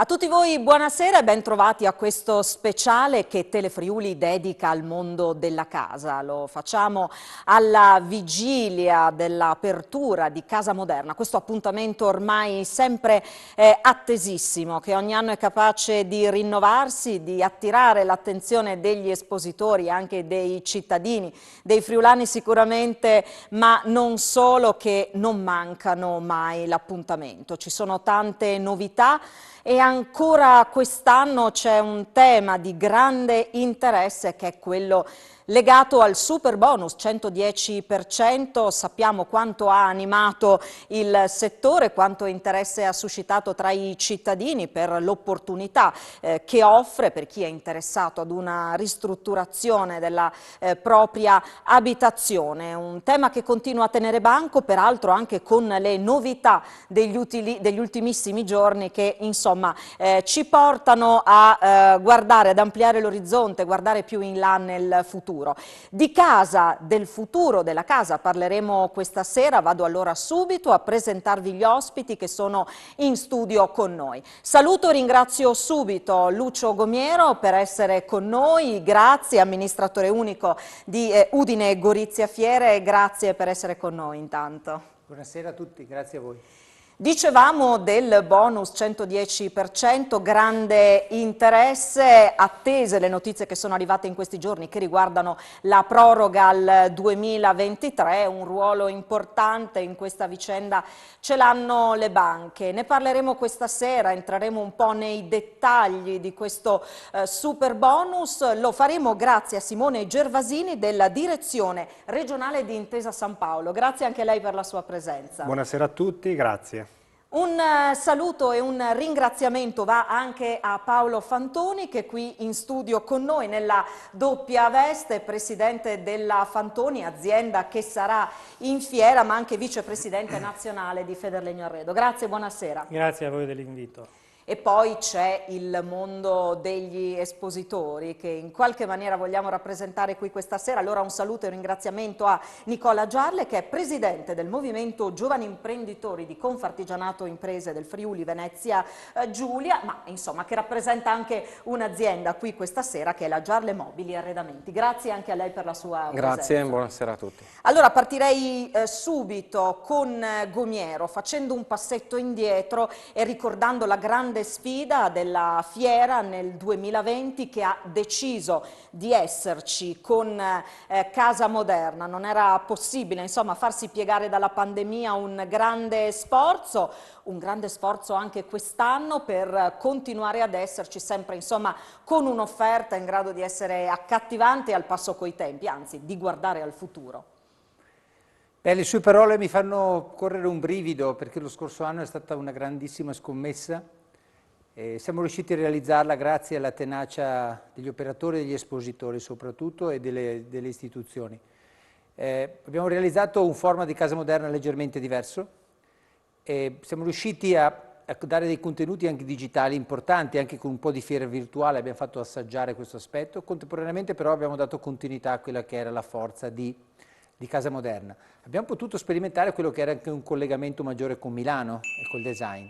tutti voi buonasera e ben trovati a questo speciale che Telefriuli dedica al mondo della casa. Lo facciamo alla vigilia dell'apertura di Casa Moderna, questo appuntamento ormai sempre attesissimo, che ogni anno è capace di rinnovarsi, di attirare l'attenzione degli espositori, anche dei cittadini, dei friulani sicuramente, ma non solo, che non mancano mai l'appuntamento. Ci sono tante novità. E ancora quest'anno c'è un tema di grande interesse che è quello legato al super bonus 110%. Sappiamo quanto ha animato il settore, quanto interesse ha suscitato tra i cittadini per l'opportunità che offre per chi è interessato ad una ristrutturazione della propria abitazione. Un tema che continua a tenere banco, peraltro anche con le novità degli ultimissimi giorni che insomma ci portano a guardare, ad ampliare l'orizzonte, guardare più in là nel futuro. Di casa, del futuro della casa parleremo questa sera. Vado allora subito a presentarvi gli ospiti che sono in studio con noi. Saluto e ringrazio subito Lucio Gomiero per essere con noi, grazie, amministratore unico di Udine Gorizia Fiere, grazie per essere con noi intanto. Buonasera a tutti, grazie a voi. Dicevamo del bonus 110%, grande interesse, attese le notizie che sono arrivate in questi giorni che riguardano la proroga al 2023, un ruolo importante in questa vicenda ce l'hanno le banche. Ne parleremo questa sera, entreremo un po' nei dettagli di questo super bonus, lo faremo grazie a Simone Gervasini della Direzione Regionale di Intesa San Paolo. Grazie anche a lei per la sua presenza. Buonasera a tutti, grazie. Un saluto e un ringraziamento va anche a Paolo Fantoni che è qui in studio con noi nella doppia veste, presidente della Fantoni, azienda che sarà in fiera ma anche vicepresidente nazionale di Federlegno Arredo. Grazie, buonasera. Grazie a voi dell'invito. E poi c'è il mondo degli espositori che in qualche maniera vogliamo rappresentare qui questa sera. Allora un saluto e un ringraziamento a Nicola Giarle che è presidente del Movimento Giovani Imprenditori di Confartigianato Imprese del Friuli Venezia Giulia, ma insomma che rappresenta anche un'azienda qui questa sera che è la Giarle Mobili Arredamenti. Grazie anche a lei per la sua presenza. Grazie e buonasera a tutti. Allora partirei subito con Gomiero facendo un passetto indietro e ricordando la grande sfida della fiera nel 2020 che ha deciso di esserci con Casa Moderna. Non era possibile insomma farsi piegare dalla pandemia, un grande sforzo anche quest'anno per continuare ad esserci sempre insomma con un'offerta in grado di essere accattivante e al passo coi tempi, anzi di guardare al futuro. Beh, le sue parole mi fanno correre un brivido perché lo scorso anno è stata una grandissima scommessa. Siamo riusciti a realizzarla grazie alla tenacia degli operatori e degli espositori soprattutto e delle istituzioni. Abbiamo realizzato un format di Casa Moderna leggermente diverso e siamo riusciti a dare dei contenuti anche digitali importanti, anche con un po' di fiera virtuale abbiamo fatto assaggiare questo aspetto. Contemporaneamente però abbiamo dato continuità a quella che era la forza di Casa Moderna. Abbiamo potuto sperimentare quello che era anche un collegamento maggiore con Milano e col design.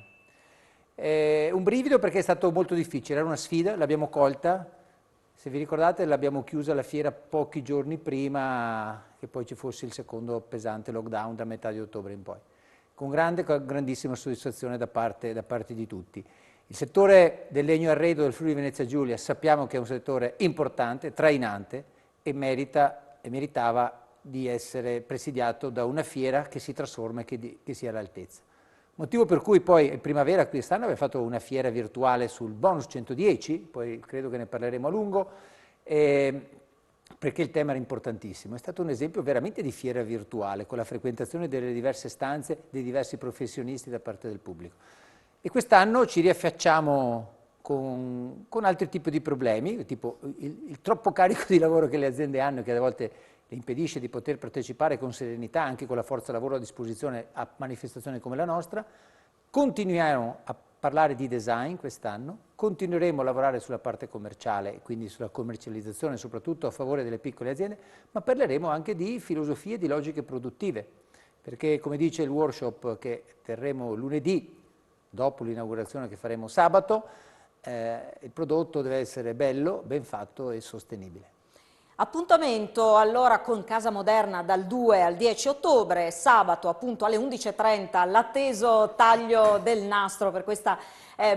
Un brivido perché è stato molto difficile, era una sfida, l'abbiamo colta, se vi ricordate l'abbiamo chiusa la fiera pochi giorni prima che poi ci fosse il secondo pesante lockdown da metà di ottobre in poi, con grandissima soddisfazione da parte di tutti. Il settore del legno arredo del Friuli Venezia Giulia sappiamo che è un settore importante, trainante e meritava di essere presidiato da una fiera che si trasforma e che sia all'altezza. Motivo per cui poi in primavera quest'anno abbiamo fatto una fiera virtuale sul bonus 110, poi credo che ne parleremo a lungo, perché il tema era importantissimo. È stato un esempio veramente di fiera virtuale, con la frequentazione delle diverse stanze, dei diversi professionisti da parte del pubblico. E quest'anno ci riaffacciamo con altri tipi di problemi, tipo il troppo carico di lavoro che le aziende hanno, che a volte le impedisce di poter partecipare con serenità anche con la forza lavoro a disposizione a manifestazioni come la nostra. Continuiamo a parlare di design quest'anno, continueremo a lavorare sulla parte commerciale, quindi sulla commercializzazione soprattutto a favore delle piccole aziende, ma parleremo anche di filosofie, di logiche produttive, perché come dice il workshop che terremo lunedì dopo l'inaugurazione che faremo sabato. Il prodotto deve essere bello, ben fatto e sostenibile. Appuntamento allora con Casa Moderna dal 2 al 10 ottobre, sabato appunto alle 11:30, l'atteso taglio del nastro per questa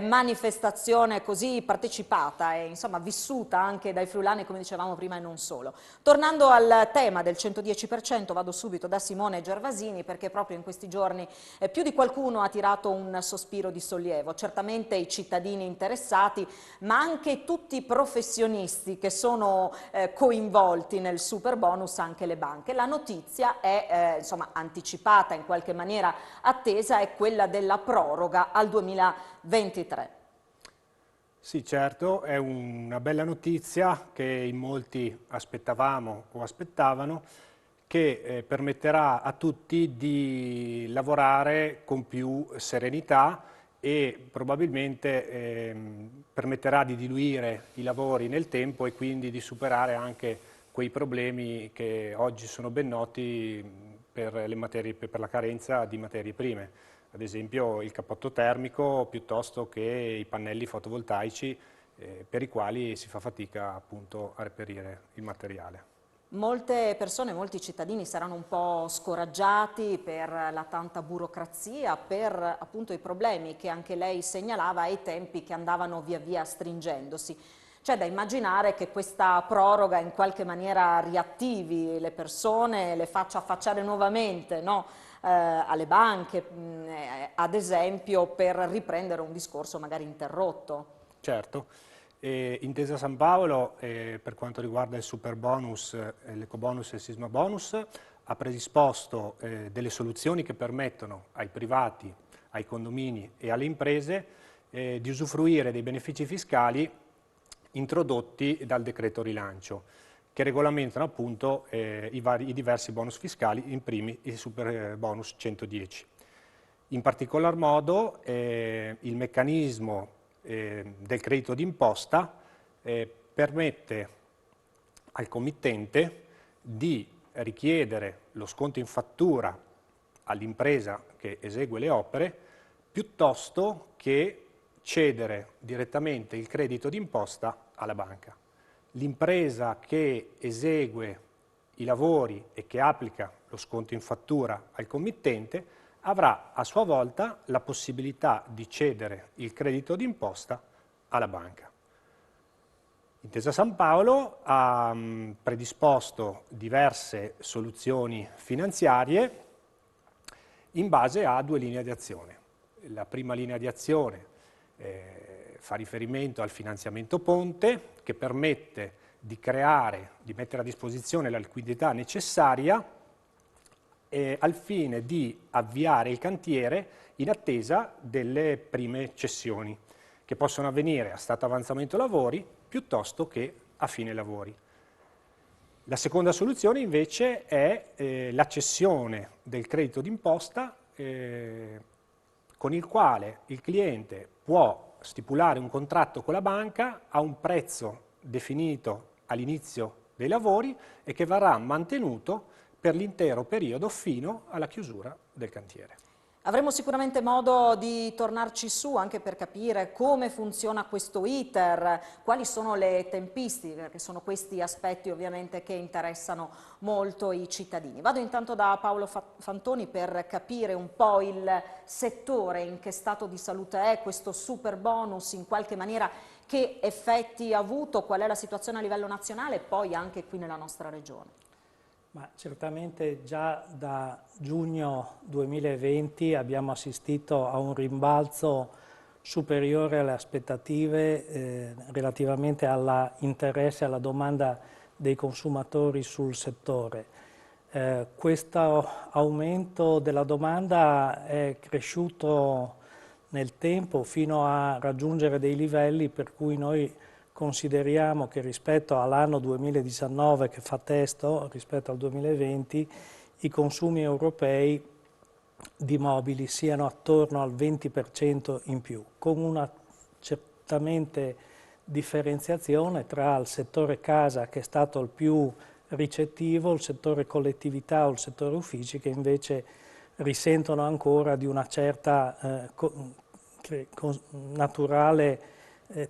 manifestazione così partecipata e insomma vissuta anche dai friulani, come dicevamo prima, e non solo. Tornando al tema del 110%, vado subito da Simone Gervasini, perché proprio in questi giorni più di qualcuno ha tirato un sospiro di sollievo, certamente i cittadini interessati, ma anche tutti i professionisti che sono coinvolti nel super bonus, anche le banche. La notizia è insomma anticipata, in qualche maniera attesa, è quella della proroga al 2023. Sì, certo, è una bella notizia che in molti aspettavamo o aspettavano, che permetterà a tutti di lavorare con più serenità e probabilmente permetterà di diluire i lavori nel tempo e quindi di superare anche quei problemi che oggi sono ben noti per la carenza di materie prime. Ad esempio il cappotto termico piuttosto che i pannelli fotovoltaici per i quali si fa fatica appunto a reperire il materiale. Molte persone, molti cittadini saranno un po' scoraggiati per la tanta burocrazia, per appunto i problemi che anche lei segnalava e i tempi che andavano via via stringendosi. C'è da immaginare che questa proroga in qualche maniera riattivi le persone, le faccia affacciare nuovamente, no? Alle banche, ad esempio, per riprendere un discorso magari interrotto. Certo. Intesa San Paolo, per quanto riguarda il super bonus, l'ecobonus e il sisma bonus, ha predisposto delle soluzioni che permettono ai privati, ai condomini e alle imprese di usufruire dei benefici fiscali introdotti dal decreto rilancio, che regolamentano appunto i diversi bonus fiscali, in primis il super bonus 110. In particolar modo il meccanismo del credito d'imposta permette al committente di richiedere lo sconto in fattura all'impresa che esegue le opere piuttosto che cedere direttamente il credito d'imposta alla banca. L'impresa che esegue i lavori e che applica lo sconto in fattura al committente avrà a sua volta la possibilità di cedere il credito d'imposta alla banca. Intesa San Paolo ha predisposto diverse soluzioni finanziarie in base a due linee di azione. La prima linea di azione fa riferimento al finanziamento ponte, che permette di mettere a disposizione la liquidità necessaria al fine di avviare il cantiere in attesa delle prime cessioni, che possono avvenire a stato avanzamento lavori piuttosto che a fine lavori. La seconda soluzione invece è la cessione del credito d'imposta con il quale il cliente può stipulare un contratto con la banca a un prezzo definito all'inizio dei lavori e che verrà mantenuto per l'intero periodo fino alla chiusura del cantiere. Avremo sicuramente modo di tornarci su anche per capire come funziona questo iter, quali sono le tempistiche, perché sono questi aspetti ovviamente che interessano molto i cittadini. Vado intanto da Paolo Fantoni per capire un po' il settore, in che stato di salute è questo super bonus, in qualche maniera che effetti ha avuto, qual è la situazione a livello nazionale e poi anche qui nella nostra regione. Ma certamente già da giugno 2020 abbiamo assistito a un rimbalzo superiore alle aspettative relativamente all'interesse e alla domanda dei consumatori sul settore. Questo aumento della domanda è cresciuto nel tempo fino a raggiungere dei livelli per cui noi consideriamo che rispetto all'anno 2019 che fa testo, rispetto al 2020, i consumi europei di mobili siano attorno al 20% in più, con una certamente differenziazione tra il settore casa, che è stato il più ricettivo, il settore collettività o il settore uffici, che invece risentono ancora di una certa naturale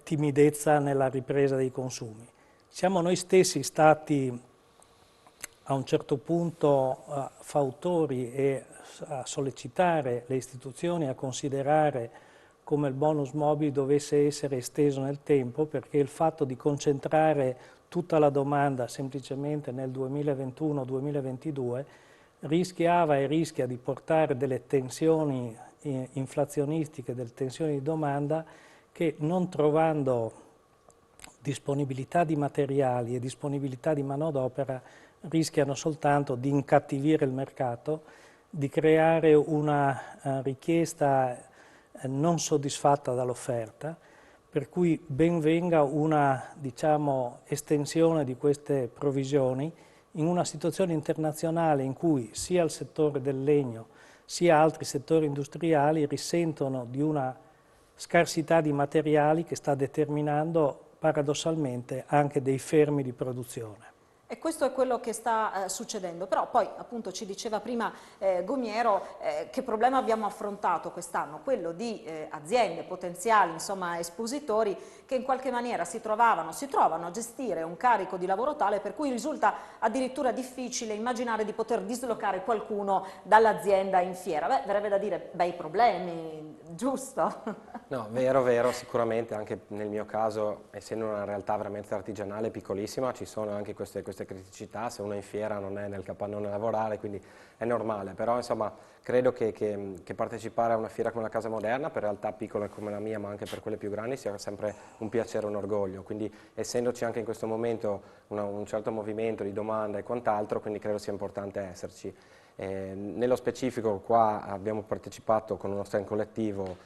timidezza nella ripresa dei consumi. Siamo noi stessi stati a un certo punto fautori e a sollecitare le istituzioni a considerare come il bonus mobili dovesse essere esteso nel tempo, perché il fatto di concentrare tutta la domanda semplicemente nel 2021-2022 rischiava e rischia di portare delle tensioni inflazionistiche, delle tensioni di domanda che, non trovando disponibilità di materiali e disponibilità di manodopera, rischiano soltanto di incattivire il mercato, di creare una richiesta non soddisfatta dall'offerta, per cui ben venga una, diciamo, estensione di queste provvisioni in una situazione internazionale in cui sia il settore del legno sia altri settori industriali risentono di una scarsità di materiali che sta determinando paradossalmente anche dei fermi di produzione. E questo è quello che sta succedendo, però poi appunto ci diceva prima Gumiero che problema abbiamo affrontato quest'anno, quello di aziende potenziali, insomma espositori, che in qualche maniera si trovano a gestire un carico di lavoro tale per cui risulta addirittura difficile immaginare di poter dislocare qualcuno dall'azienda in fiera. Beh, verrebbe da dire bei problemi, giusto? No, vero, sicuramente anche nel mio caso, essendo una realtà veramente artigianale, piccolissima, ci sono anche queste criticità. Se uno è in fiera non è nel capannone a lavorare, quindi è normale, però insomma credo che partecipare a una fiera come la Casa Moderna, per realtà piccole come la mia, ma anche per quelle più grandi, sia sempre un piacere e un orgoglio, quindi essendoci anche in questo momento un certo movimento di domanda e quant'altro, quindi credo sia importante esserci. Nello specifico qua abbiamo partecipato con uno stand collettivo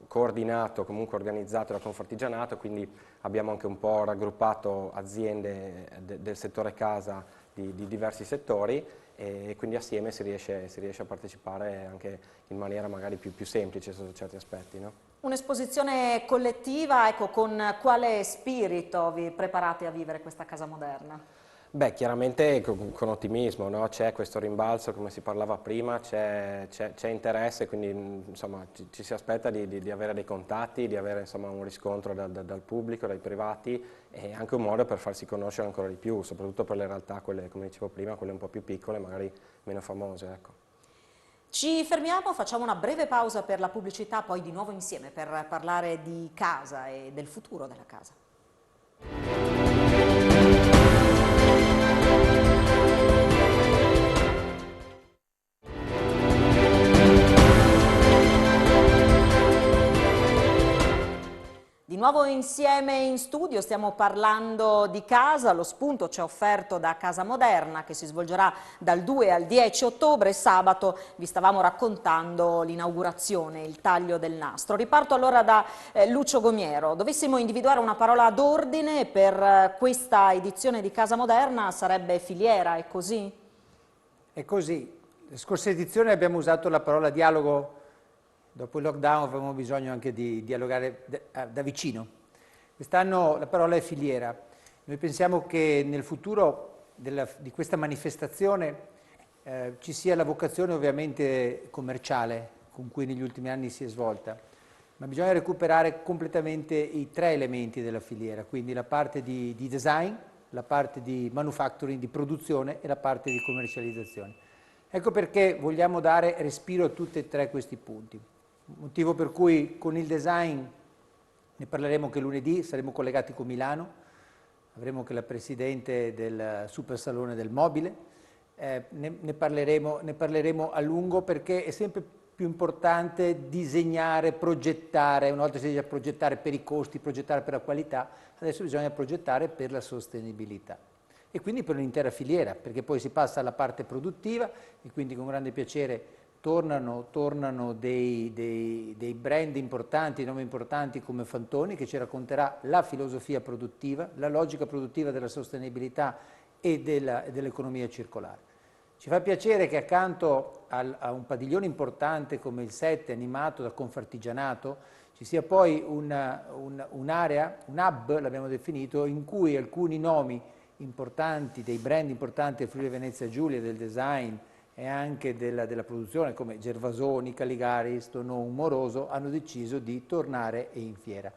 coordinato, comunque organizzato da Confartigianato, quindi abbiamo anche un po' raggruppato aziende del settore casa di diversi settori e quindi assieme si riesce a partecipare anche in maniera magari più semplice su certi aspetti, no? Un'esposizione collettiva, ecco, con quale spirito vi preparate a vivere questa Casa Moderna? Beh, chiaramente con ottimismo, no? C'è questo rimbalzo, come si parlava prima, c'è interesse, quindi insomma, ci si aspetta di avere dei contatti, di avere insomma, un riscontro dal pubblico, dai privati e anche un modo per farsi conoscere ancora di più, soprattutto per le realtà, quelle, come dicevo prima, quelle un po' più piccole, magari meno famose. Ecco. Ci fermiamo, facciamo una breve pausa per la pubblicità, poi di nuovo insieme per parlare di casa e del futuro della casa. Di nuovo insieme in studio stiamo parlando di casa, lo spunto ci è offerto da Casa Moderna che si svolgerà dal 2 al 10 ottobre, sabato vi stavamo raccontando l'inaugurazione, il taglio del nastro. Riparto allora da Lucio Gumiero, dovessimo individuare una parola d'ordine per questa edizione di Casa Moderna sarebbe filiera, è così? È così, la scorsa edizione abbiamo usato la parola dialogo. Dopo il lockdown avevamo bisogno anche di dialogare da vicino. Quest'anno la parola è filiera. Noi pensiamo che nel futuro di questa manifestazione ci sia la vocazione ovviamente commerciale con cui negli ultimi anni si è svolta, ma bisogna recuperare completamente i tre elementi della filiera, quindi la parte di design, la parte di manufacturing, di produzione e la parte di commercializzazione. Ecco perché vogliamo dare respiro a tutti e tre questi punti. Motivo per cui con il design ne parleremo che lunedì, saremo collegati con Milano, avremo anche la Presidente del Super Salone del Mobile, ne parleremo a lungo perché è sempre più importante disegnare, progettare, una volta si dice progettare per i costi, progettare per la qualità, adesso bisogna progettare per la sostenibilità. E quindi per un'intera filiera, perché poi si passa alla parte produttiva e quindi con grande piacere tornano dei brand importanti, nomi importanti come Fantoni, che ci racconterà la filosofia produttiva, la logica produttiva della sostenibilità e dell'economia circolare. Ci fa piacere che accanto a un padiglione importante come il 7 animato da Confartigianato ci sia poi un'area, un hub l'abbiamo definito, in cui alcuni nomi importanti, dei brand importanti del Friuli Venezia Giulia, del design e anche della produzione, come Gervasoni, Caligaris, Tonneau, Moroso, hanno deciso di tornare in fiera.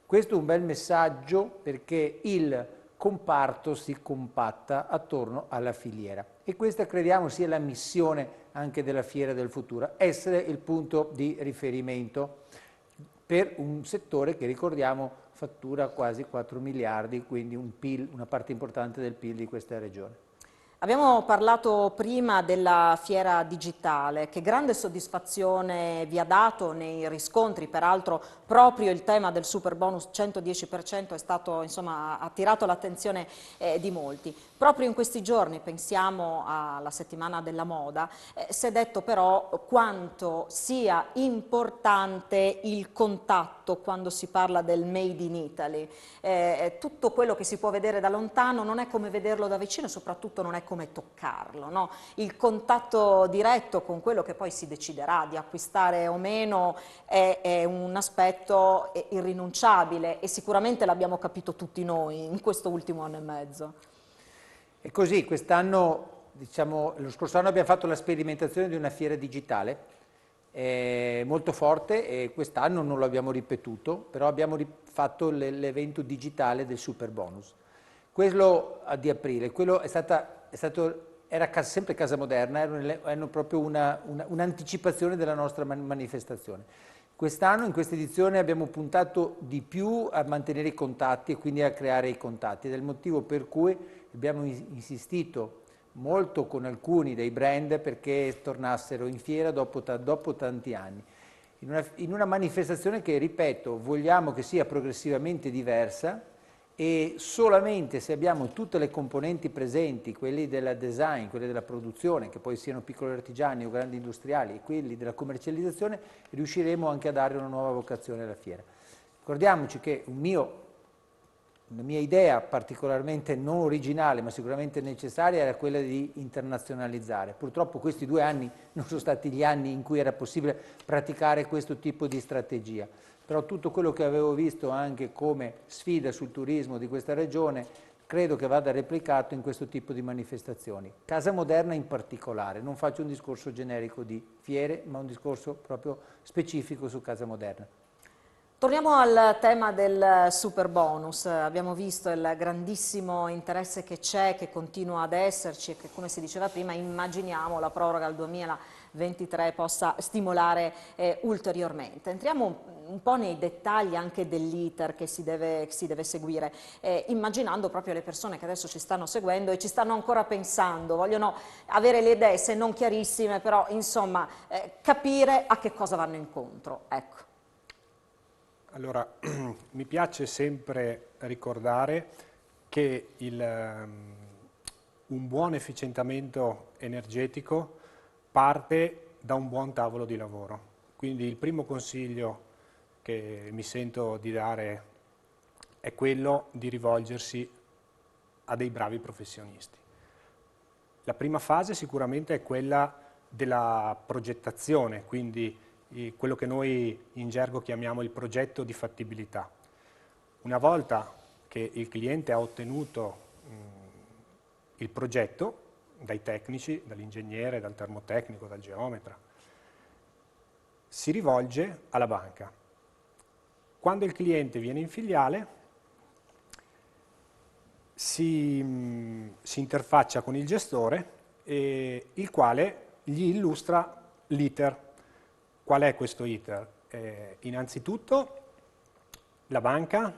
Questo è un bel messaggio perché il comparto si compatta attorno alla filiera e questa crediamo sia la missione anche della Fiera del Futuro, essere il punto di riferimento per un settore che, ricordiamo, fattura quasi 4 miliardi, quindi un PIL, una parte importante del PIL di questa regione. Abbiamo parlato prima della fiera digitale, che grande soddisfazione vi ha dato nei riscontri, peraltro proprio il tema del super bonus 110% è stato, insomma, ha attirato l'attenzione di molti. Proprio in questi giorni, pensiamo alla settimana della moda, si è detto però quanto sia importante il contatto quando si parla del Made in Italy. Tutto quello che si può vedere da lontano non è come vederlo da vicino e soprattutto non è come toccarlo, no? Il contatto diretto con quello che poi si deciderà di acquistare o meno è un aspetto irrinunciabile e sicuramente l'abbiamo capito tutti noi in questo ultimo anno e mezzo. E così quest'anno, diciamo, lo scorso anno abbiamo fatto la sperimentazione di una fiera digitale molto forte e quest'anno non lo abbiamo ripetuto, però abbiamo fatto l'evento digitale del super bonus. Quello di aprile, quello era sempre Casa Moderna, erano proprio un'anticipazione della nostra manifestazione. Quest'anno, in questa edizione, abbiamo puntato di più a mantenere i contatti e quindi a creare i contatti, ed è il motivo per cui abbiamo insistito molto con alcuni dei brand perché tornassero in fiera dopo tanti anni. In una manifestazione che, ripeto, vogliamo che sia progressivamente diversa e solamente se abbiamo tutte le componenti presenti, quelli del design, quelli della produzione, che poi siano piccoli artigiani o grandi industriali, e quelli della commercializzazione, riusciremo anche a dare una nuova vocazione alla fiera. Ricordiamoci che una mia idea particolarmente non originale, ma sicuramente necessaria, era quella di internazionalizzare. Purtroppo questi 2 anni non sono stati gli anni in cui era possibile praticare questo tipo di strategia. Però tutto quello che avevo visto anche come sfida sul turismo di questa regione credo che vada replicato in questo tipo di manifestazioni. Casa Moderna in particolare, non faccio un discorso generico di fiere, ma un discorso proprio specifico su Casa Moderna. Torniamo al tema del super bonus. Abbiamo visto il grandissimo interesse che c'è, che continua ad esserci e che, come si diceva prima, immaginiamo la proroga al 2023 possa stimolare ulteriormente. Entriamo un po' nei dettagli anche dell'iter che si deve seguire, immaginando proprio le persone che adesso ci stanno seguendo e ci stanno ancora pensando, vogliono avere le idee, se non chiarissime, però insomma capire a che cosa vanno incontro. Ecco. Allora, mi piace sempre ricordare che un buon efficientamento energetico parte da un buon tavolo di lavoro. Quindi il primo consiglio che mi sento di dare è quello di rivolgersi a dei bravi professionisti. La prima fase sicuramente è quella della progettazione, quindi quello che noi in gergo chiamiamo il progetto di fattibilità. Una volta che il cliente ha ottenuto il progetto dai tecnici, dall'ingegnere, dal termotecnico, dal geometra, si rivolge alla banca. Quando il cliente viene in filiale si interfaccia con il gestore, il quale gli illustra l'iter. Qual è questo iter? Innanzitutto la banca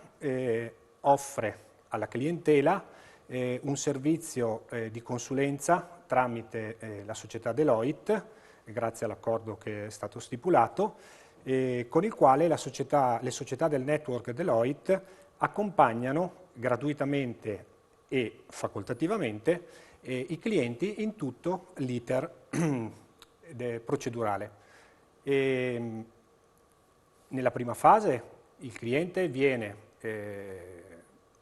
offre alla clientela un servizio di consulenza tramite la società Deloitte, grazie all'accordo che è stato stipulato, con il quale le società del network Deloitte accompagnano gratuitamente e facoltativamente i clienti in tutto l'iter procedurale. Nella prima fase il cliente viene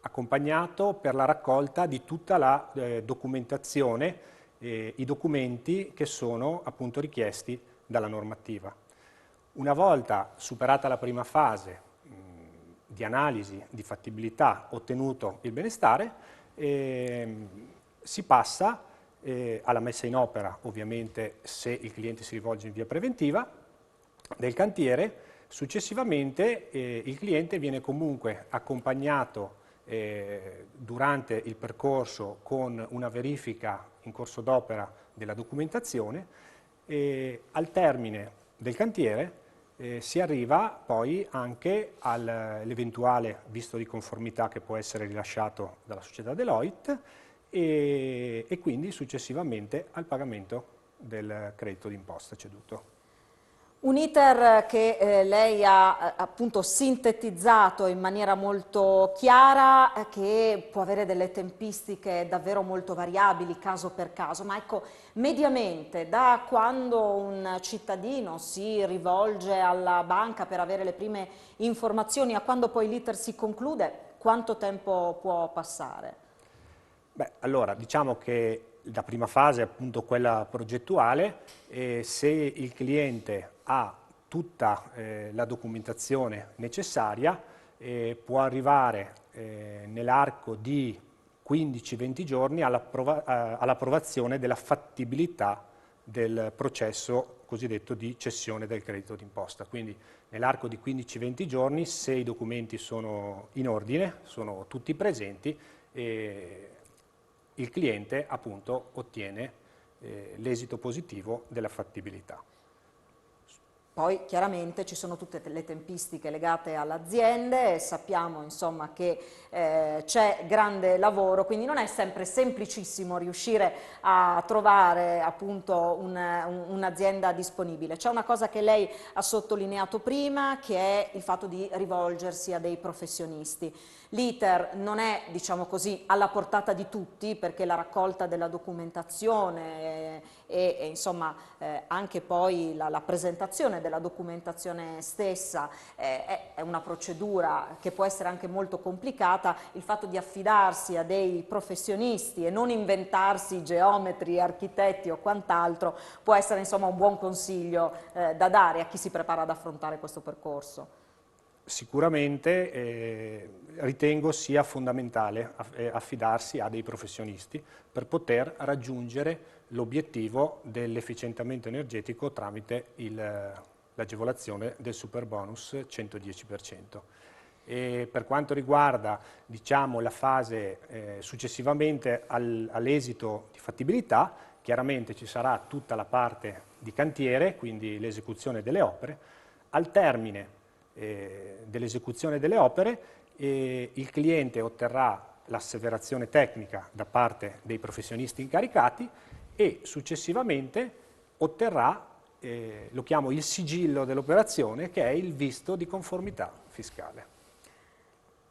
accompagnato per la raccolta di tutta la documentazione, i documenti che sono appunto richiesti dalla normativa. Una volta superata la prima fase di analisi, di fattibilità, ottenuto il benestare, si passa alla messa in opera, ovviamente se il cliente si rivolge in via preventiva, del cantiere. Successivamente il cliente viene comunque accompagnato durante il percorso con una verifica in corso d'opera della documentazione e al termine del cantiere si arriva poi anche all'eventuale visto di conformità che può essere rilasciato dalla società Deloitte e quindi successivamente al pagamento del credito d'imposta ceduto. Un iter che lei ha appunto sintetizzato in maniera molto chiara, che può avere delle tempistiche davvero molto variabili caso per caso, ma ecco, mediamente da quando un cittadino si rivolge alla banca per avere le prime informazioni a quando poi l'iter si conclude, quanto tempo può passare? Beh, allora, diciamo che la prima fase è appunto quella progettuale e se il cliente ha tutta la documentazione necessaria può arrivare nell'arco di 15-20 giorni all'approvazione della fattibilità del processo cosiddetto di cessione del credito d'imposta. Quindi nell'arco di 15-20 giorni, se i documenti sono in ordine, sono tutti presenti, il cliente appunto ottiene l'esito positivo della fattibilità. Poi chiaramente ci sono tutte le tempistiche legate alle aziende, sappiamo insomma che c'è grande lavoro, quindi non è sempre semplicissimo riuscire a trovare appunto un'azienda disponibile. C'è una cosa che lei ha sottolineato prima, che è il fatto di rivolgersi a dei professionisti. L'iter non è, diciamo così, alla portata di tutti, perché la raccolta della documentazione e insomma anche poi la presentazione della documentazione stessa è una procedura che può essere anche molto complicata. Il fatto di affidarsi a dei professionisti e non inventarsi geometri, architetti o quant'altro può essere insomma un buon consiglio da dare a chi si prepara ad affrontare questo percorso. Sicuramente ritengo sia fondamentale affidarsi a dei professionisti per poter raggiungere l'obiettivo dell'efficientamento energetico tramite l'agevolazione del superbonus 110%. E per quanto riguarda diciamo, la fase successivamente all'esito di fattibilità, chiaramente ci sarà tutta la parte di cantiere, quindi l'esecuzione delle opere. Al termine dell'esecuzione delle opere il cliente otterrà l'asseverazione tecnica da parte dei professionisti incaricati e successivamente otterrà, lo chiamo il sigillo dell'operazione, che è il visto di conformità fiscale.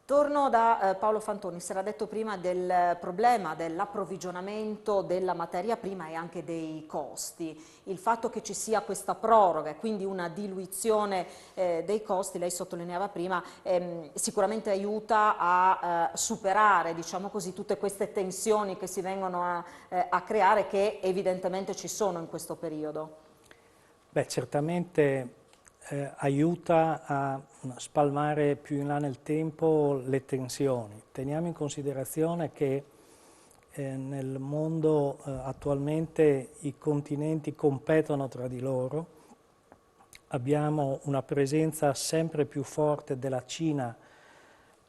Torno da Paolo Fantoni, si era detto prima del problema dell'approvvigionamento della materia prima e anche dei costi. Il fatto che ci sia questa proroga e quindi una diluizione dei costi, lei sottolineava prima, sicuramente aiuta a superare, diciamo così, tutte queste tensioni che si vengono a creare, che evidentemente ci sono in questo periodo. Beh, certamente aiuta a spalmare più in là nel tempo le tensioni. Teniamo in considerazione che nel mondo attualmente i continenti competono tra di loro, abbiamo una presenza sempre più forte della Cina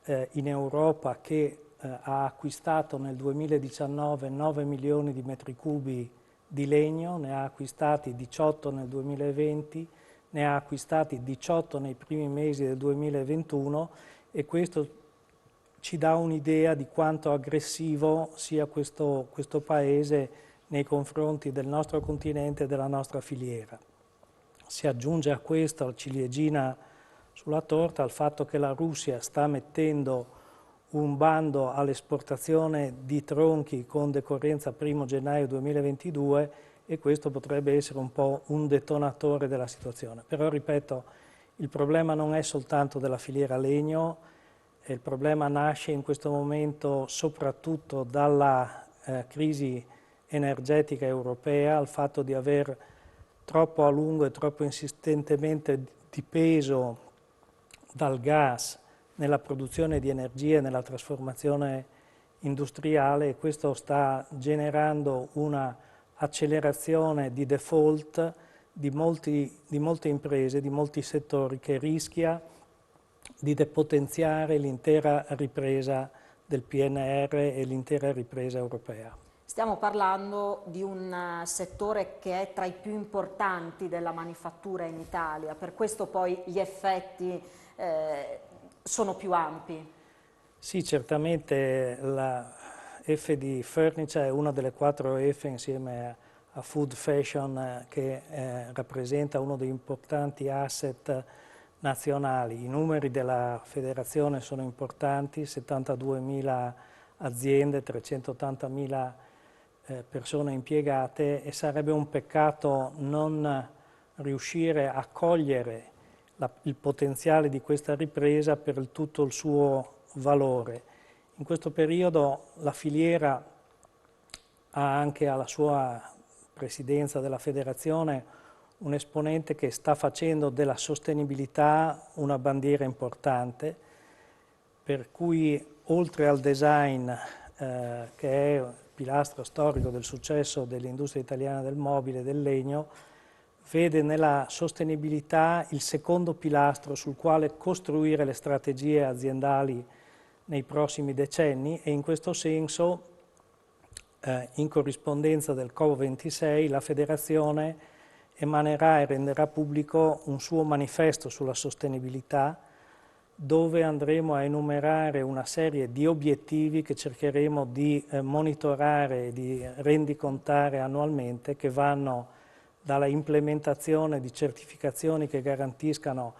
in Europa che ha acquistato nel 2019 9 milioni di metri cubi di legno, ne ha acquistati 18 nel 2020, ne ha acquistati 18 nei primi mesi del 2021 e questo ci dà un'idea di quanto aggressivo sia questo paese nei confronti del nostro continente e della nostra filiera. Si aggiunge a questo, ciliegina sulla torta, il fatto che la Russia sta mettendo un bando all'esportazione di tronchi con decorrenza 1° gennaio 2022 e questo potrebbe essere un po' un detonatore della situazione. Però, ripeto, il problema non è soltanto della filiera legno, il problema nasce in questo momento soprattutto dalla crisi energetica europea, al fatto di aver troppo a lungo e troppo insistentemente dipeso dal gas nella produzione di energia e nella trasformazione industriale, e questo sta generando una accelerazione di default di molte imprese, di molti settori, che rischia di depotenziare l'intera ripresa del PNR e l'intera ripresa europea. Stiamo parlando di un settore che è tra i più importanti della manifattura in Italia, per questo poi gli effetti sono più ampi. Sì, certamente la F di Furniture è una delle 4 F insieme a Food Fashion che rappresenta uno degli importanti asset nazionali. I numeri della federazione sono importanti, 72.000 aziende, 380.000 persone impiegate, e sarebbe un peccato non riuscire a cogliere il potenziale di questa ripresa per tutto il suo valore. In questo periodo la filiera ha anche alla sua presidenza della federazione un esponente che sta facendo della sostenibilità una bandiera importante, per cui oltre al design che è il pilastro storico del successo dell'industria italiana del mobile e del legno, vede nella sostenibilità il secondo pilastro sul quale costruire le strategie aziendali nei prossimi decenni, e in questo senso, in corrispondenza del COP26, la Federazione emanerà e renderà pubblico un suo manifesto sulla sostenibilità, dove andremo a enumerare una serie di obiettivi che cercheremo di monitorare e di rendicontare annualmente, che vanno dalla implementazione di certificazioni che garantiscano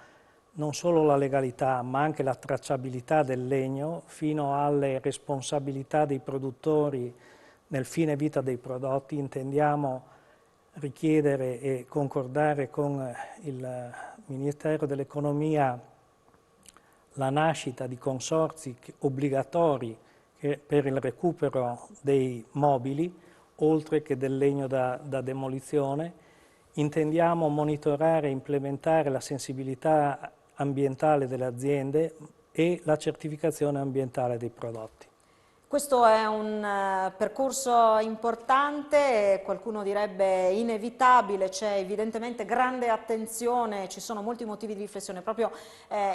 non solo la legalità ma anche la tracciabilità del legno, fino alle responsabilità dei produttori nel fine vita dei prodotti. Intendiamo richiedere e concordare con il Ministero dell'Economia la nascita di consorzi obbligatori per il recupero dei mobili, oltre che del legno da demolizione. Intendiamo monitorare e implementare la sensibilità ambientale delle aziende e la certificazione ambientale dei prodotti. Questo è un percorso importante, qualcuno direbbe inevitabile, c'è evidentemente grande attenzione, ci sono molti motivi di riflessione. Proprio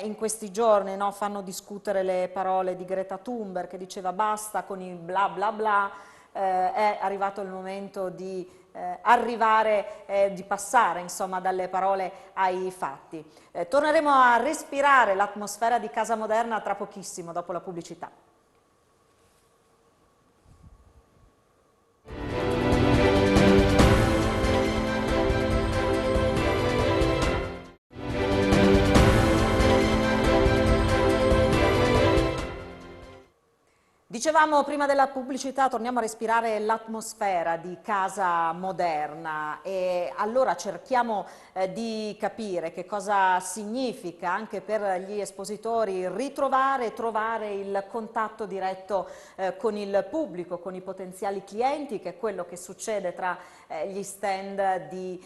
in questi giorni, no, fanno discutere le parole di Greta Thunberg, che diceva basta con i bla bla bla, è arrivato il momento di di passare insomma dalle parole ai fatti. Torneremo a respirare l'atmosfera di Casa Moderna tra pochissimo, dopo la pubblicità. Dicevamo prima della pubblicità, torniamo a respirare l'atmosfera di Casa Moderna, e allora cerchiamo di capire che cosa significa anche per gli espositori ritrovare e trovare il contatto diretto con il pubblico, con i potenziali clienti, che è quello che succede tra gli stand di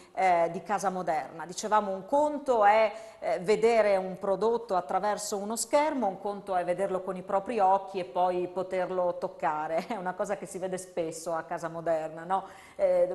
Casa Moderna. Dicevamo, un conto è vedere un prodotto attraverso uno schermo, un conto è vederlo con i propri occhi e poi poterlo toccare. È una cosa che si vede spesso a Casa Moderna, no?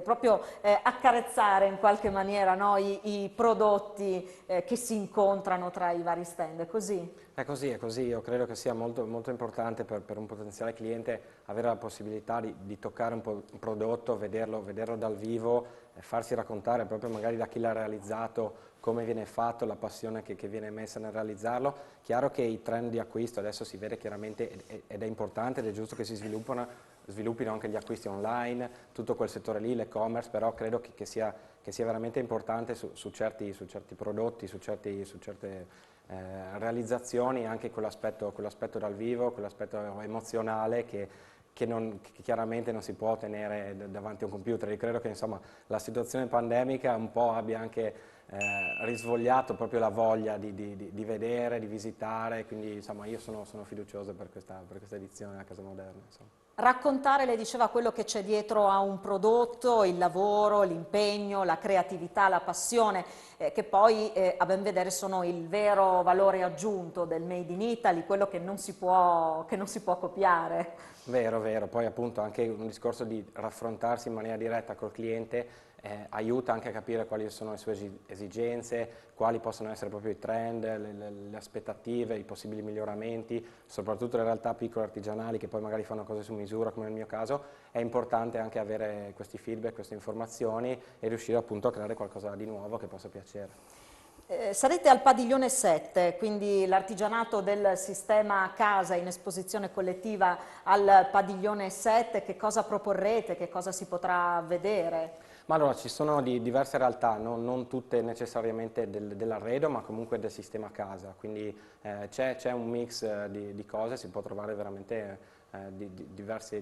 Proprio accarezzare in qualche maniera, no, i prodotti che si incontrano tra i vari stand. È così? È così, io credo che sia molto, molto importante per un potenziale cliente avere la possibilità di toccare un prodotto, vederlo dal vivo, farsi raccontare proprio magari da chi l'ha realizzato, come viene fatto, la passione che viene messa nel realizzarlo. Chiaro che i trend di acquisto adesso si vede chiaramente, ed è importante ed è giusto che si sviluppino anche gli acquisti online, tutto quel settore lì, l'e-commerce, però credo che sia veramente importante su certi prodotti, su certe realizzazioni, anche quell'aspetto dal vivo, quell'aspetto emozionale che chiaramente non si può ottenere davanti a un computer. Io credo che insomma la situazione pandemica un po' abbia anche risvogliato proprio la voglia di vedere, di visitare, quindi insomma io sono fiducioso per questa edizione a Casa Moderna. Insomma. Raccontare, le diceva, quello che c'è dietro a un prodotto, il lavoro, l'impegno, la creatività, la passione, che poi a ben vedere sono il vero valore aggiunto del Made in Italy, quello che non si può copiare. Vero, vero, poi appunto anche un discorso di raffrontarsi in maniera diretta col cliente aiuta anche a capire quali sono le sue esigenze, quali possono essere proprio i trend, le aspettative, i possibili miglioramenti, soprattutto le realtà piccole artigianali che poi magari fanno cose su misura come nel mio caso, è importante anche avere questi feedback, queste informazioni e riuscire appunto a creare qualcosa di nuovo che possa piacere. Sarete al padiglione 7, quindi l'artigianato del sistema casa in esposizione collettiva al padiglione 7, che cosa proporrete, che cosa si potrà vedere? Ma allora ci sono diverse realtà, non tutte necessariamente dell'arredo, ma comunque del sistema casa, quindi c'è un mix di cose, si può trovare veramente diversi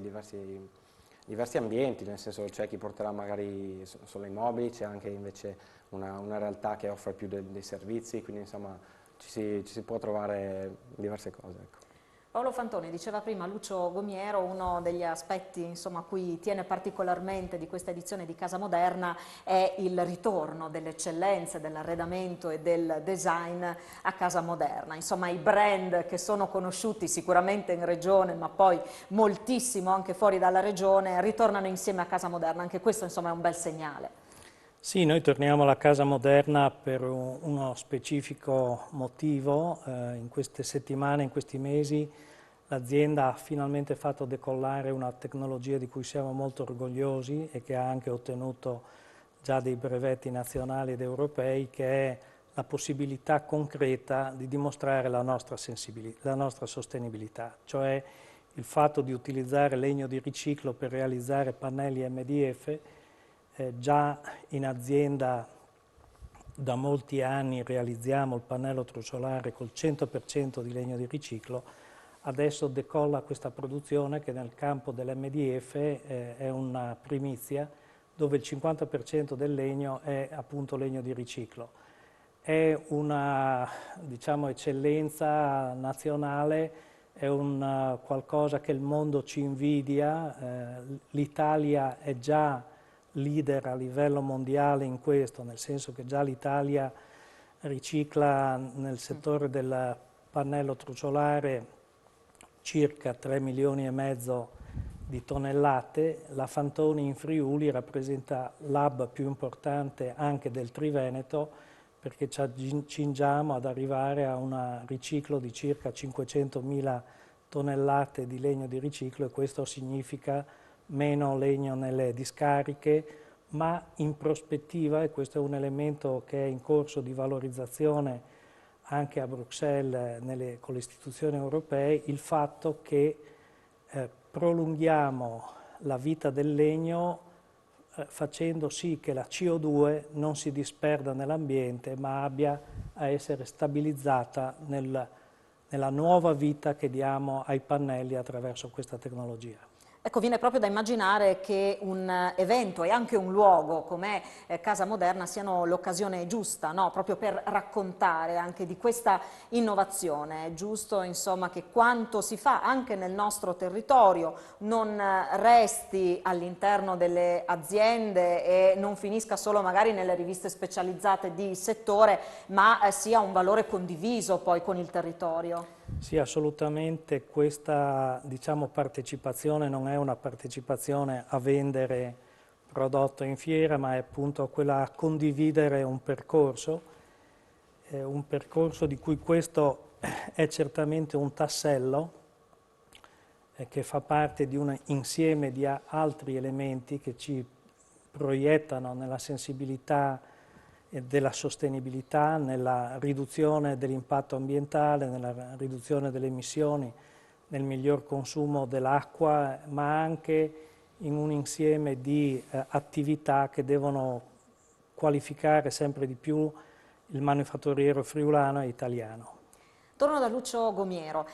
ambienti, nel senso c'è chi porterà magari solo i mobili, c'è anche invece una realtà che offre più dei servizi, quindi insomma ci si può trovare diverse cose. Ecco. Paolo Fantoni, diceva prima Lucio Gomiero, uno degli aspetti insomma, a cui tiene particolarmente di questa edizione di Casa Moderna è il ritorno delle eccellenze dell'arredamento e del design a Casa Moderna. Insomma, i brand che sono conosciuti sicuramente in regione, ma poi moltissimo anche fuori dalla regione, ritornano insieme a Casa Moderna. Anche questo insomma, è un bel segnale. Sì, noi torniamo alla Casa Moderna per uno specifico motivo. In queste settimane, in questi mesi, l'azienda ha finalmente fatto decollare una tecnologia di cui siamo molto orgogliosi e che ha anche ottenuto già dei brevetti nazionali ed europei, che è la possibilità concreta di dimostrare la nostra sostenibilità, cioè il fatto di utilizzare legno di riciclo per realizzare pannelli MDF. Già in azienda da molti anni realizziamo il pannello truciolare col 100% di legno di riciclo, adesso decolla questa produzione che nel campo dell'MDF è una primizia, dove il 50% del legno è appunto legno di riciclo. È una, diciamo, eccellenza nazionale, è un qualcosa che il mondo ci invidia, l'Italia è già leader a livello mondiale in questo, nel senso che già l'Italia ricicla nel settore del pannello truciolare circa 3,5 milioni di tonnellate. La Fantoni in Friuli rappresenta l'hub più importante anche del Triveneto, perché ci accingiamo ad arrivare a un riciclo di circa 500.000 tonnellate di legno di riciclo, e questo significa meno legno nelle discariche, ma in prospettiva, e questo è un elemento che è in corso di valorizzazione anche a Bruxelles con le istituzioni europee, il fatto che prolunghiamo la vita del legno facendo sì che la CO2 non si disperda nell'ambiente, ma abbia a essere stabilizzata nella nuova vita che diamo ai pannelli attraverso questa tecnologia. Ecco, viene proprio da immaginare che un evento e anche un luogo come Casa Moderna siano l'occasione giusta, no? Proprio per raccontare anche di questa innovazione. È giusto, insomma, che quanto si fa anche nel nostro territorio non resti all'interno delle aziende e non finisca solo magari nelle riviste specializzate di settore, ma sia un valore condiviso poi con il territorio. Sì, assolutamente. Questa, diciamo, partecipazione non è una partecipazione a vendere prodotto in fiera, ma è appunto quella a condividere un percorso di cui questo è certamente un tassello che fa parte di un insieme di altri elementi che ci proiettano nella sensibilità della sostenibilità, nella riduzione dell'impatto ambientale, nella riduzione delle emissioni, nel miglior consumo dell'acqua, ma anche in un insieme di attività che devono qualificare sempre di più il manifatturiero friulano e italiano. Torno da Lucio Gomiero.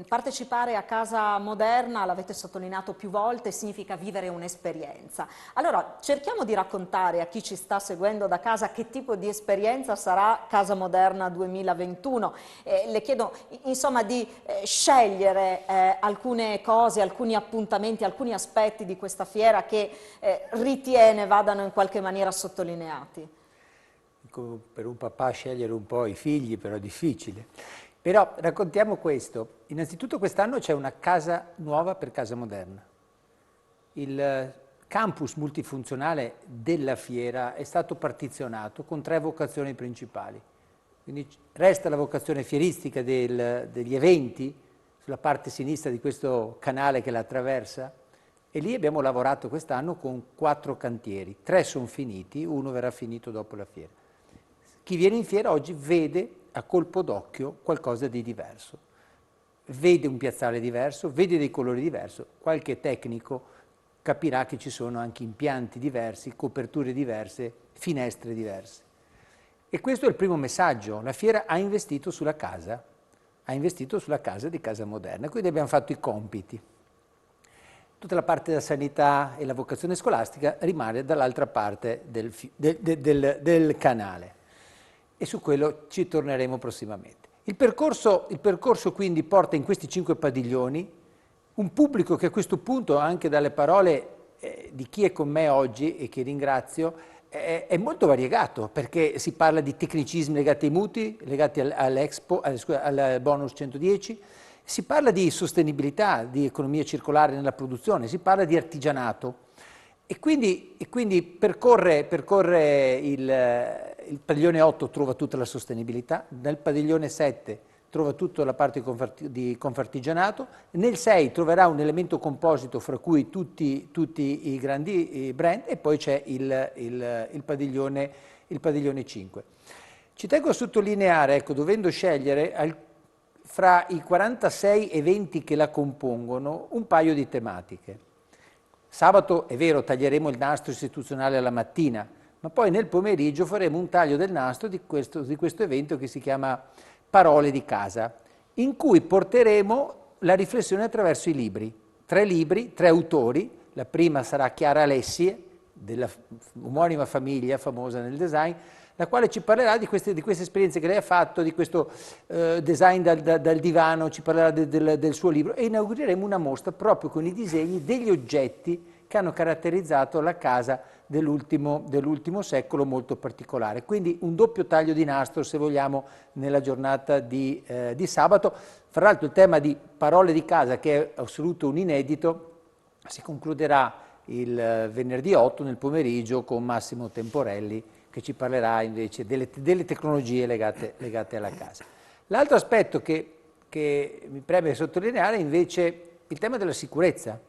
Partecipare a Casa Moderna, l'avete sottolineato più volte, significa vivere un'esperienza. Allora, cerchiamo di raccontare a chi ci sta seguendo da casa che tipo di esperienza sarà Casa Moderna 2021. Le chiedo, insomma, di scegliere alcune cose, alcuni appuntamenti, alcuni aspetti di questa fiera che ritiene vadano in qualche maniera sottolineati. Per un papà scegliere un po' i figli però è difficile. Però raccontiamo questo. Innanzitutto quest'anno c'è una casa nuova per Casa Moderna. Il campus multifunzionale della fiera è stato partizionato con 3 vocazioni principali. Quindi resta la vocazione fieristica degli eventi sulla parte sinistra di questo canale che la attraversa, e lì abbiamo lavorato quest'anno con 4 cantieri. 3 sono finiti, 1 verrà finito dopo la fiera. Chi viene in fiera oggi vede a colpo d'occhio qualcosa di diverso. Vede un piazzale diverso, vede dei colori diversi. Qualche tecnico capirà che ci sono anche impianti diversi, coperture diverse, finestre diverse. E questo è il primo messaggio. La fiera ha investito sulla casa di Casa Moderna. Quindi abbiamo fatto i compiti. Tutta la parte della sanità e la vocazione scolastica rimane dall'altra parte del canale. E su quello ci torneremo prossimamente. Il percorso quindi porta in questi 5 padiglioni un pubblico che a questo punto, anche dalle parole di chi è con me oggi e che ringrazio, è molto variegato, perché si parla di tecnicismi legati ai mutui, legati al bonus 110, si parla di sostenibilità, di economia circolare nella produzione, si parla di artigianato. E quindi percorre il padiglione 8 trova tutta la sostenibilità, nel padiglione 7 trova tutta la parte di Confartigianato, nel 6 troverà un elemento composito fra cui tutti i grandi brand, e poi c'è il padiglione 5. Ci tengo a sottolineare, ecco, dovendo scegliere fra i 46 eventi che la compongono, un paio di tematiche. Sabato, è vero, taglieremo il nastro istituzionale alla mattina, ma poi nel pomeriggio faremo un taglio del nastro di questo evento che si chiama Parole di casa, in cui porteremo la riflessione attraverso i libri. 3 autori. La prima sarà Chiara Alessi, della omonima famiglia famosa nel design, la quale ci parlerà di queste esperienze che lei ha fatto, di questo design dal divano, ci parlerà del suo libro, e inaugureremo una mostra proprio con i disegni degli oggetti che hanno caratterizzato la casa dell'ultimo secolo, molto particolare. Quindi un doppio taglio di nastro, se vogliamo, nella giornata di sabato. Fra l'altro il tema di Parole di casa, che è assoluto un inedito, si concluderà il venerdì 8 nel pomeriggio con Massimo Temporelli, che ci parlerà invece delle tecnologie legate alla casa. L'altro aspetto che mi preme sottolineare è invece il tema della sicurezza.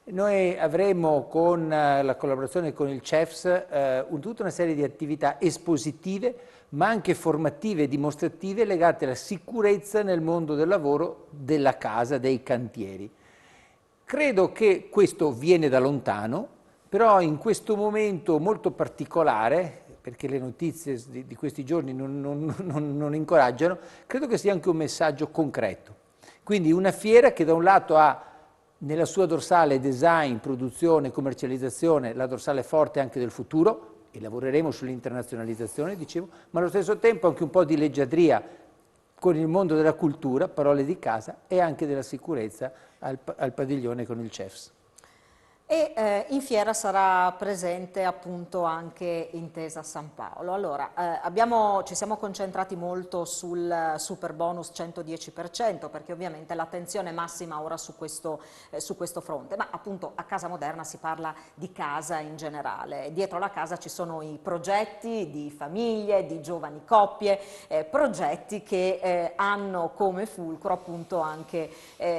Noi avremo, con la collaborazione con il CEFS, tutta una serie di attività espositive, ma anche formative e dimostrative legate alla sicurezza nel mondo del lavoro, della casa, dei cantieri. Credo che questo viene da lontano, però in questo momento molto particolare, perché le notizie di questi giorni non incoraggiano, credo che sia anche un messaggio concreto. Quindi una fiera che da un lato ha nella sua dorsale design, produzione, commercializzazione, la dorsale forte anche del futuro, e lavoreremo sull'internazionalizzazione, dicevo, ma allo stesso tempo anche un po' di leggiadria con il mondo della cultura, Parole di casa, e anche della sicurezza al padiglione con il CEFS. E in fiera sarà presente appunto anche Intesa San Paolo. Allora, ci siamo concentrati molto sul super bonus 110%, perché ovviamente l'attenzione è massima ora su questo fronte, ma appunto a Casa Moderna si parla di casa in generale. Dietro la casa ci sono i progetti di famiglie, di giovani coppie, progetti che hanno come fulcro appunto anche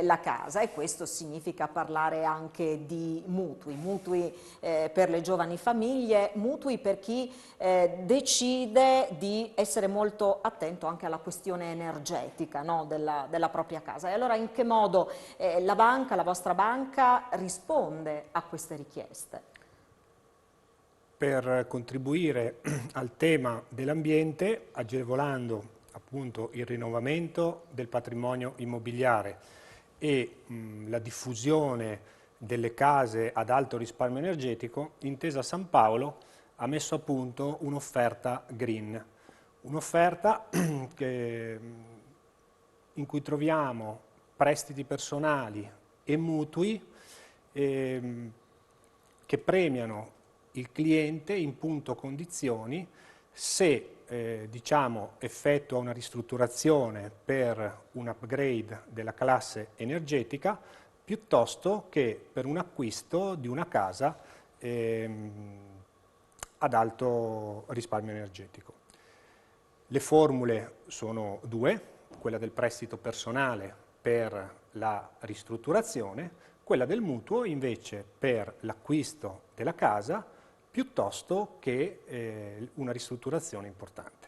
la casa, e questo significa parlare anche di mutui per le giovani famiglie, mutui per chi decide di essere molto attento anche alla questione energetica, no, della propria casa. E allora in che modo la vostra banca risponde a queste richieste? Per contribuire al tema dell'ambiente, agevolando appunto il rinnovamento del patrimonio immobiliare e la diffusione delle case ad alto risparmio energetico, Intesa San Paolo ha messo a punto un'offerta green, un'offerta in cui troviamo prestiti personali e mutui che premiano il cliente in punto condizioni se diciamo, effettua una ristrutturazione per un upgrade della classe energetica piuttosto che per un acquisto di una casa ad alto risparmio energetico. Le formule sono due, quella del prestito personale per la ristrutturazione, quella del mutuo invece per l'acquisto della casa piuttosto che una ristrutturazione importante.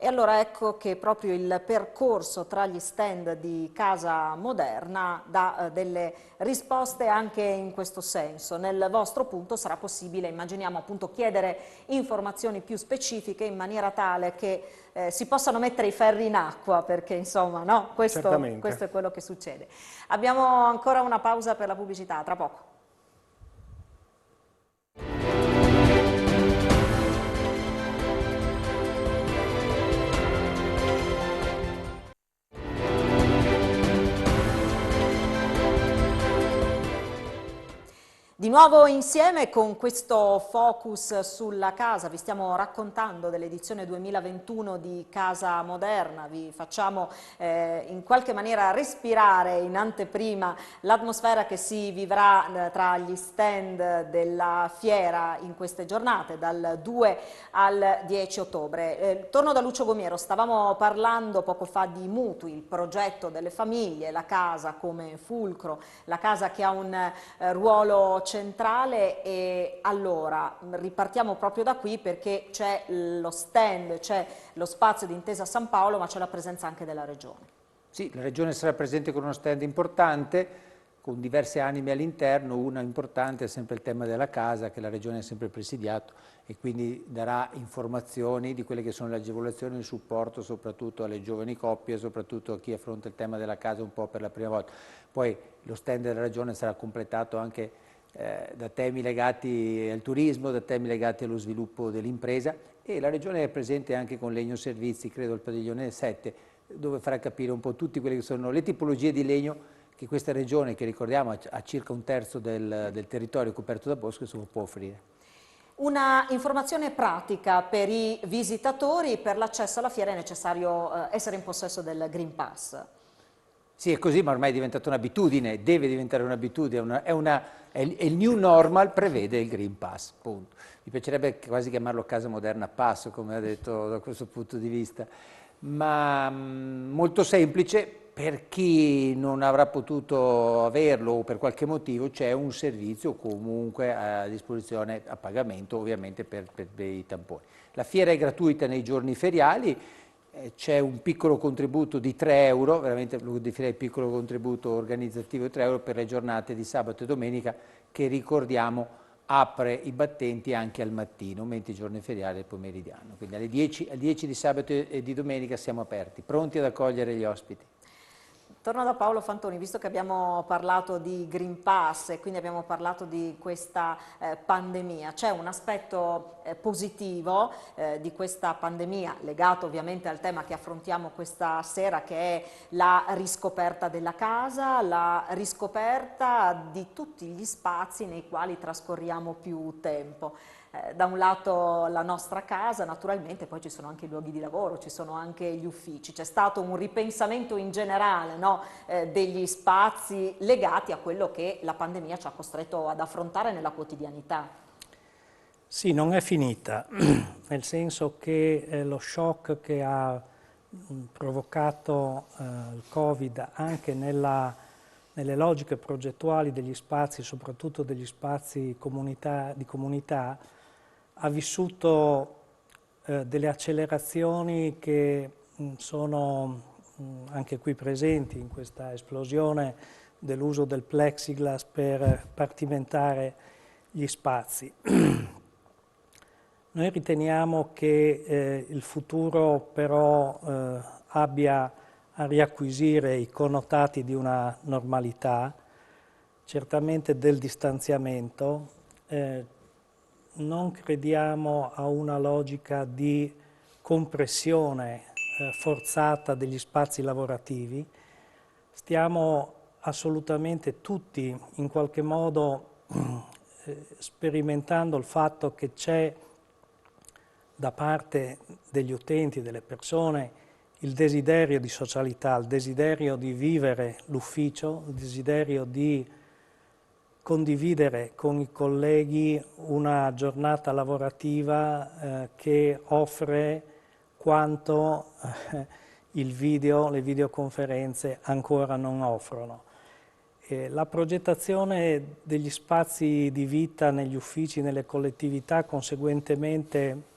E allora ecco che proprio il percorso tra gli stand di Casa Moderna dà delle risposte anche in questo senso. Nel vostro punto sarà possibile, immaginiamo appunto, chiedere informazioni più specifiche in maniera tale che si possano mettere i ferri in acqua, perché insomma no, questo è quello che succede. Abbiamo ancora una pausa per la pubblicità, tra poco. Di nuovo insieme con questo focus sulla casa, vi stiamo raccontando dell'edizione 2021 di Casa Moderna, vi facciamo in qualche maniera respirare in anteprima l'atmosfera che si vivrà tra gli stand della fiera in queste giornate, dal 2 al 10 ottobre. Torno da Lucio Gomiero, stavamo parlando poco fa di mutui, il progetto delle famiglie, la casa come fulcro, la casa che ha un ruolo centrale, e allora ripartiamo proprio da qui perché c'è lo stand, c'è lo spazio di Intesa San Paolo, ma c'è la presenza anche della Regione. Sì, la Regione sarà presente con uno stand importante, con diverse anime all'interno. Una importante è sempre il tema della casa, che la Regione ha sempre presidiato, e quindi darà informazioni di quelle che sono le agevolazioni, il supporto soprattutto alle giovani coppie, soprattutto a chi affronta il tema della casa un po' per la prima volta. Poi lo stand della Regione sarà completato anche da temi legati al turismo, da temi legati allo sviluppo dell'impresa, e la Regione è presente anche con Legno Servizi, credo al padiglione 7, dove farà capire un po' tutte quelle che sono le tipologie di legno che questa Regione, che ricordiamo ha circa un terzo del territorio coperto da bosco, insomma, può offrire. Una informazione pratica per i visitatori: per l'accesso alla fiera è necessario essere in possesso del Green Pass. Sì, è così, ma ormai è diventata un'abitudine, deve diventare un'abitudine, è il new normal, prevede il Green Pass, punto. Mi piacerebbe quasi chiamarlo Casa Moderna Pass, come ha detto, da questo punto di vista, ma molto semplice. Per chi non avrà potuto averlo o per qualche motivo, c'è un servizio comunque a disposizione a pagamento, ovviamente per dei tamponi. La fiera è gratuita nei giorni feriali. C'è un piccolo contributo di 3 euro, veramente lo definirei piccolo contributo organizzativo di 3 euro per le giornate di sabato e domenica, che ricordiamo apre i battenti anche al mattino, mentre i giorni feriali è il pomeridiano. Quindi alle 10 di sabato e di domenica siamo aperti, pronti ad accogliere gli ospiti. Torno da Paolo Fantoni, visto che abbiamo parlato di Green Pass e quindi abbiamo parlato di questa pandemia. C'è un aspetto positivo di questa pandemia, legato ovviamente al tema che affrontiamo questa sera, che è la riscoperta della casa, la riscoperta di tutti gli spazi nei quali trascorriamo più tempo. Da un lato la nostra casa, naturalmente, poi ci sono anche i luoghi di lavoro, ci sono anche gli uffici. C'è stato un ripensamento in generale, no, degli spazi legati a quello che la pandemia ci ha costretto ad affrontare nella quotidianità. Sì, non è finita, nel senso che lo shock che ha provocato il Covid anche nelle logiche progettuali degli spazi, soprattutto degli spazi di comunità, ha vissuto delle accelerazioni che sono anche qui presenti in questa esplosione dell'uso del plexiglass per compartimentare gli spazi. Noi riteniamo che il futuro però abbia a riacquisire i connotati di una normalità, certamente del distanziamento. Non crediamo a una logica di compressione forzata degli spazi lavorativi. Stiamo assolutamente tutti in qualche modo sperimentando il fatto che c'è da parte degli utenti, delle persone, il desiderio di socialità, il desiderio di vivere l'ufficio, il desiderio di condividere con i colleghi una giornata lavorativa che offre quanto il video, le videoconferenze ancora non offrono. La progettazione degli spazi di vita negli uffici, nelle collettività, conseguentemente,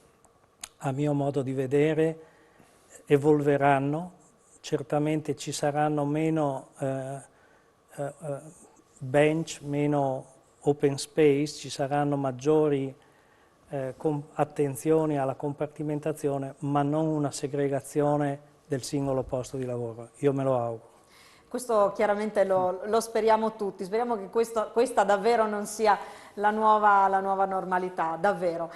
a mio modo di vedere, evolveranno. Certamente ci saranno meno bench, meno open space, ci saranno maggiori attenzioni alla compartimentazione, ma non una segregazione del singolo posto di lavoro. Io me lo auguro. Questo chiaramente lo speriamo tutti, speriamo che questa davvero non sia la nuova normalità, davvero.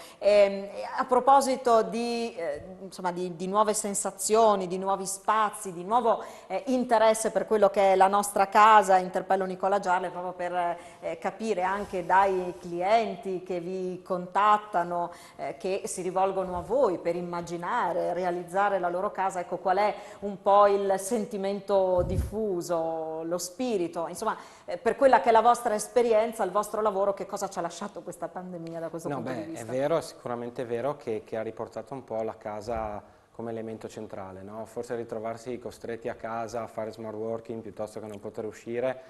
A proposito insomma, di nuove sensazioni, di nuovi spazi, di nuovo interesse per quello che è la nostra casa, interpello Nicola Giarle proprio per capire anche dai clienti che vi contattano, che si rivolgono a voi per immaginare, realizzare la loro casa, ecco qual è un po' il sentimento diffuso, lo spirito, insomma per quella che è la vostra esperienza, il vostro lavoro, che cosa ci ha lasciato questa pandemia da questo punto di vista? È vero, è sicuramente vero che ha riportato un po' la casa come elemento centrale, no? Forse ritrovarsi costretti a casa a fare smart working piuttosto che non poter uscire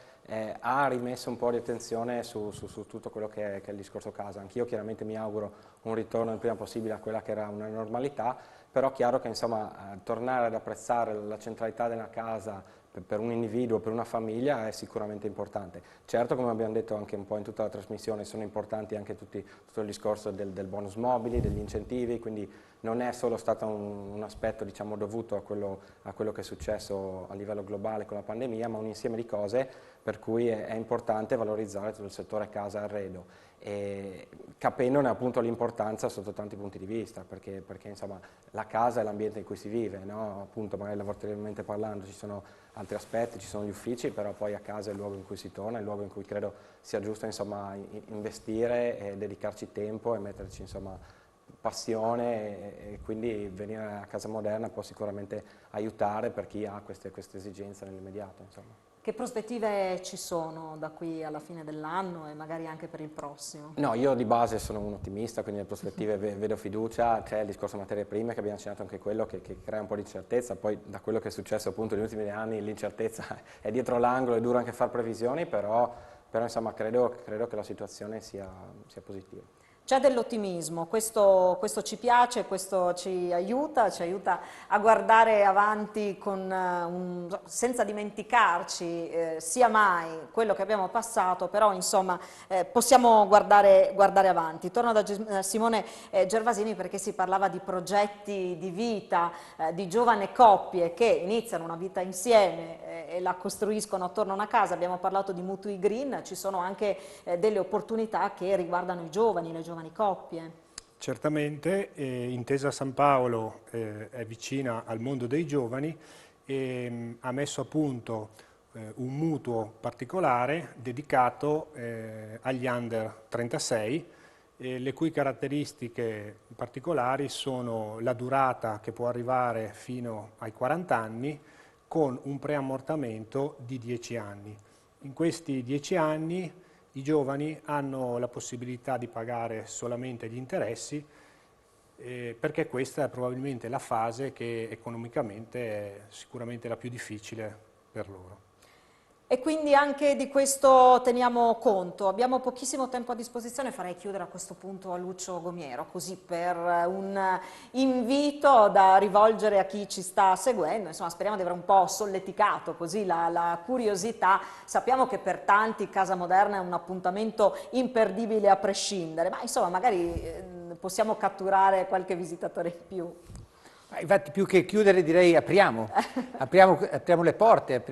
ha rimesso un po' di attenzione su tutto quello che è il discorso casa. Anch'io chiaramente mi auguro un ritorno il prima possibile a quella che era una normalità, però è chiaro che insomma tornare ad apprezzare la centralità della casa per un individuo, per una famiglia è sicuramente importante. Certo, come abbiamo detto anche un po' in tutta la trasmissione, sono importanti anche tutto il discorso del bonus mobili, degli incentivi, quindi non è solo stato un aspetto diciamo, dovuto a quello che è successo a livello globale con la pandemia, ma un insieme di cose per cui è importante valorizzare tutto il settore casa e arredo, e capendone appunto l'importanza sotto tanti punti di vista, perché insomma la casa è l'ambiente in cui si vive, no? Appunto magari lavorativamente parlando ci sono altri aspetti, ci sono gli uffici, però poi a casa è il luogo in cui si torna, è il luogo in cui credo sia giusto insomma investire e dedicarci tempo e metterci insomma passione, e quindi venire a Casa Moderna può sicuramente aiutare per chi ha queste esigenze nell'immediato. Che prospettive ci sono da qui alla fine dell'anno e magari anche per il prossimo? No, io di base sono un ottimista, quindi nelle prospettive vedo fiducia. C'è il discorso materie prime che abbiamo accennato anche quello che crea un po' di incertezza, poi da quello che è successo appunto negli ultimi anni l'incertezza è dietro l'angolo, è duro anche fare previsioni, però insomma credo che la situazione sia positiva. C'è dell'ottimismo, questo ci piace, questo ci aiuta a guardare avanti senza dimenticarci sia mai quello che abbiamo passato, però insomma possiamo guardare avanti. Torno da Simone Gervasini perché si parlava di progetti di vita, di giovani coppie che iniziano una vita insieme e la costruiscono attorno a una casa. Abbiamo parlato di mutui green, ci sono anche delle opportunità che riguardano i giovani, le giovani coppie. Certamente, Intesa San Paolo è vicina al mondo dei giovani e ha messo a punto un mutuo particolare dedicato agli under 36, le cui caratteristiche particolari sono la durata che può arrivare fino ai 40 anni con un preammortamento di 10 anni. In questi 10 anni i giovani hanno la possibilità di pagare solamente gli interessi perché questa è probabilmente la fase che economicamente è sicuramente la più difficile per loro. E quindi anche di questo teniamo conto. Abbiamo pochissimo tempo a disposizione, farei chiudere a questo punto a Lucio Gomiero, così per un invito da rivolgere a chi ci sta seguendo. Insomma, speriamo di aver un po' solleticato così la curiosità. Sappiamo che per tanti Casa Moderna è un appuntamento imperdibile a prescindere, ma insomma magari possiamo catturare qualche visitatore in più. Infatti più che chiudere direi apriamo le porte,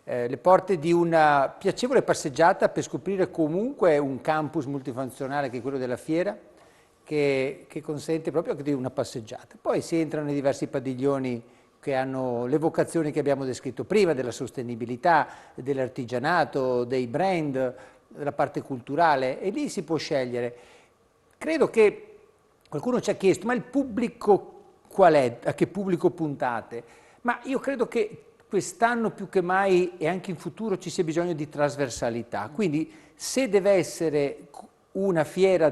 le porte di una piacevole passeggiata per scoprire comunque un campus multifunzionale che è quello della fiera, che consente proprio di una passeggiata. Poi si entrano nei diversi padiglioni che hanno le vocazioni che abbiamo descritto prima, della sostenibilità, dell'artigianato, dei brand, della parte culturale, e lì si può scegliere. Credo che Qualcuno ci ha chiesto, ma il pubblico qual è? A che pubblico puntate? Ma io credo che quest'anno più che mai e anche in futuro ci sia bisogno di trasversalità. Quindi se deve essere una fiera,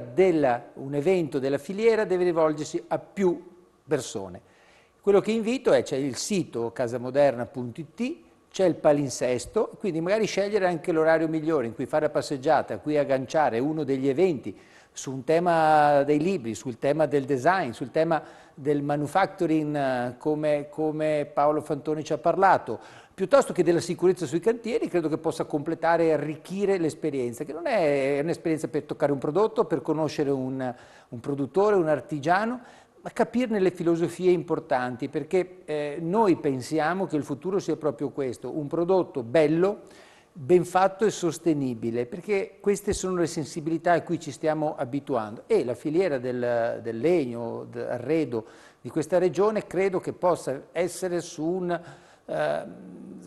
un evento della filiera, deve rivolgersi a più persone. Quello che invito c'è il sito casamoderna.it, c'è il palinsesto, quindi magari scegliere anche l'orario migliore in cui fare la passeggiata, a cui agganciare uno degli eventi su un tema dei libri, sul tema del design, sul tema del manufacturing come Paolo Fantoni ci ha parlato, piuttosto che della sicurezza sui cantieri. Credo che possa completare e arricchire l'esperienza, che non è un'esperienza per toccare un prodotto, per conoscere un produttore, un artigiano, ma capirne le filosofie importanti, perché noi pensiamo che il futuro sia proprio questo, un prodotto bello, ben fatto e sostenibile, perché queste sono le sensibilità a cui ci stiamo abituando, e la filiera del legno, dell'arredo di questa regione credo che possa essere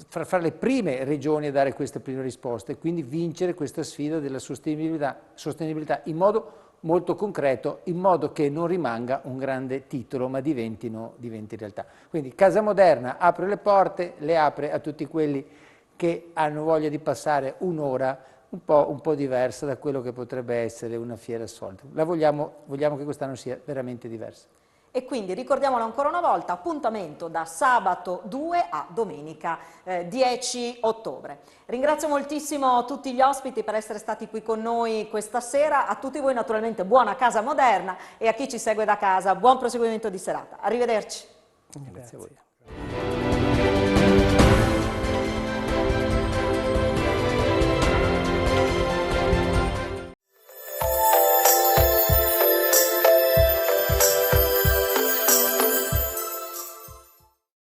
fra le prime regioni a dare queste prime risposte, e quindi vincere questa sfida della sostenibilità in modo molto concreto, in modo che non rimanga un grande titolo, ma diventi realtà. Quindi Casa Moderna apre le porte, le apre a tutti quelli che hanno voglia di passare un'ora un po' diversa da quello che potrebbe essere una fiera solita. Vogliamo che quest'anno sia veramente diversa. E quindi ricordiamolo ancora una volta, appuntamento da sabato 2 a domenica 10 ottobre. Ringrazio moltissimo tutti gli ospiti per essere stati qui con noi questa sera, a tutti voi naturalmente buona Casa Moderna, e a chi ci segue da casa buon proseguimento di serata. Arrivederci. Grazie a voi.